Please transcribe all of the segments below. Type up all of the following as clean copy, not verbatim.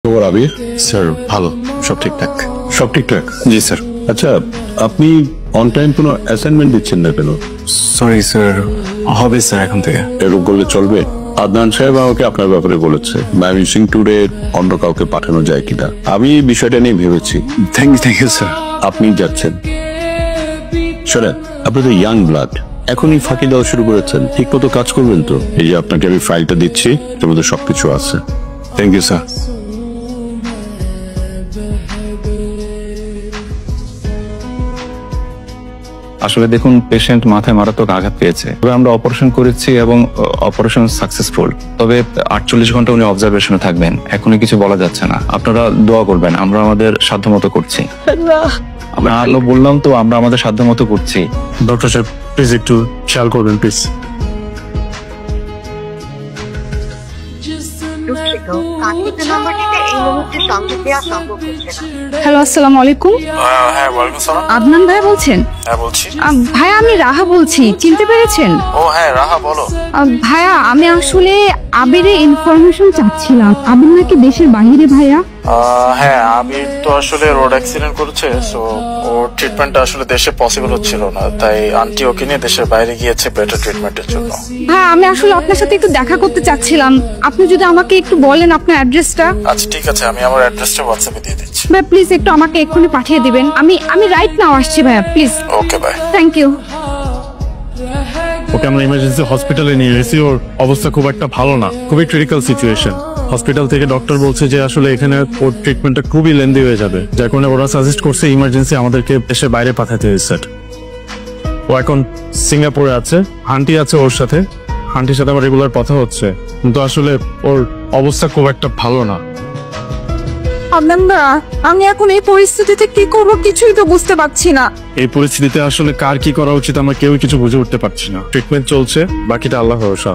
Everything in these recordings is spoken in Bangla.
খবর আবির? স্যার ভালো, সব ঠিকঠাক। সব ঠিকঠাক? জি স্যার। আচ্ছা, আপনি অন টাইম কোনো অ্যাসাইনমেন্ট দিচ্ছেন না কেন? সরি স্যার, হবে স্যার এখন থেকে। এরকম করলে চলবে? আদনান সাহেব আমাকে আপনার ব্যাপারে বলেছে ম্যামিসিং ট্যুরে অন্য কাউকে পাঠানো যায় কিনা। আমি বিষয়টা নিয়ে ভেবেছি। Thank you sir. আপনি যাচ্ছেন, শোনেন, আপনি তো ইয়াং ব্লাড, এখনই ফাঁকি দেওয়া শুরু করেছেন। ঠিক মতো কাজ করবেন তো? এই যে আপনাকে আমি ফাইলটা দিচ্ছি, এর মধ্যে সবকিছু আছে। Thank you sir. আসলে দেখুন, পেশেন্ট মাথায় মারাত্মক আঘাত পেয়েছে। তবে আমরা অপারেশন করেছি এবং অপারেশন সাকসেসফুল। তবে 48 ঘন্টা উনি অবজারভেশনে থাকবেন। এখনই কিছু বলা যাচ্ছে না। আপনারা দোয়া করবেন, আমরা আমাদের সাধ্যমতো করছি। আমরা বললাম তো, আমরা আমাদের সাধ্যমতো করছি। ডক্টর সাহেব প্লিজ একটু খেয়াল করবেন প্লিজ। হ্যালো, আসসালামু আলাইকুম। হ্যাঁ, ওয়ালাইকুম সালাম। আদনান ভাই বলছেন? হ্যাঁ বলছি। ভাইয়া, আমি রাহা বলছি, চিনতে পেরেছেন? ও হ্যাঁ, রাহা বলো। ভাইয়া, আমি আসলে আবিরের ইনফরমেশন চাচ্ছিলাম। আবির নাকি দেশের বাইরে ভাইয়া। হ্যাঁ, আবির তো আসলে রোড অ্যাক্সিডেন্ট করেছে, সো ওর ট্রিটমেন্টটা আসলে দেশে পসিবল হচ্ছিল না, তাই আন্টি ওকে নিয়ে দেশের বাইরে গিয়েছে বেটার ট্রিটমেন্টের জন্য। হ্যাঁ, আমি আসলে আপনার সাথে একটু দেখা করতে চাচ্ছিলাম। আপনি যদি আমাকে একটু বলেন আপনার অ্যাড্রেসটা। আচ্ছা ঠিক আছে, আমি আমার অ্যাড্রেসটা হোয়াটসঅ্যাপে দিয়ে দিচ্ছি। ভাই প্লিজ একটু আমাকে এক্ষুনি পাঠিয়ে দিবেন। আমি রাইট নাও আসছি ভাইয়া, please. Okay bye. Thank you. Okay আমরা ইমার্জেন্সি হসপিটালে নিয়ে গেছি। ওর অবস্থা খুব একটা ভালো না, খুবই ক্রিটিক্যাল সিচুয়েশন। হসপিটাল থেকে ডক্টর বলছে যে আসলে এখানে ওর ট্রিটমেন্টটা খুবই লেন্দি হয়ে যাবে, যার কারণে ওরা সাজেস্ট করছে ইমার্জেন্সি আমাদেরকে দেশের বাইরে পাঠাতে হয়েছে। ও এখন সিঙ্গাপুরে আছে, আন্টি আছে ওর সাথে। আন্টির সাথে আমার রেগুলার কথা হচ্ছে, কিন্তু আসলে ওর অবস্থা খুব একটা ভালো না। আদনান দা, আমি এখন এই পরিস্থিতিতে কি করব কিছুই তো বুঝতে পারছি না। এই পরিস্থিতিতে আসলে কার কি করা উচিত আমরা কেউ কিছু বুঝে উঠতে পারছি না। ট্রিটমেন্ট চলছে, বাকিটা আল্লাহ ভরসা।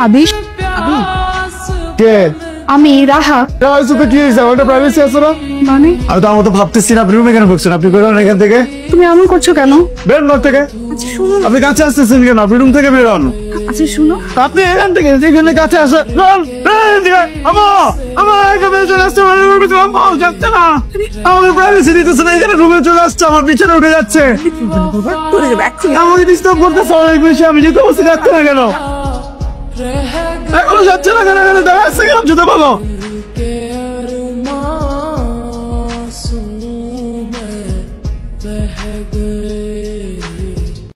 আবির, আমি রাহা। প্রাইভেসি আছে না? মানে আমি তো আমার তো ভাবতেছি না, আপনি রুমে কেন ঢুকছেন? আপনি বেরোন এখান থেকে, তুমি এমন করছো কেন? বেরোন ঘর থেকে। আচ্ছা শুনো, আপনি কাছে আসতেছেন কেন? আপনি রুম থেকে বেরোন। আচ্ছা শুনো, আপনি এখান থেকে যেখানে কাছে আসেন চলে আসছে, যাচ্ছে না, আমাকে প্রাইভেসি দিতেছে না, এখানে রুমে চলে আসছে, আমার পিছনে উঠে যাচ্ছে, আমাকে ডিস্টার্ব করতেছে অনেক বেশি। আমি যেতে বসে যাচ্ছে না কেন? এখনো যাচ্ছে না কেন? এখানে দেখা যাচ্ছে কেন? যেতে বলো। बह गए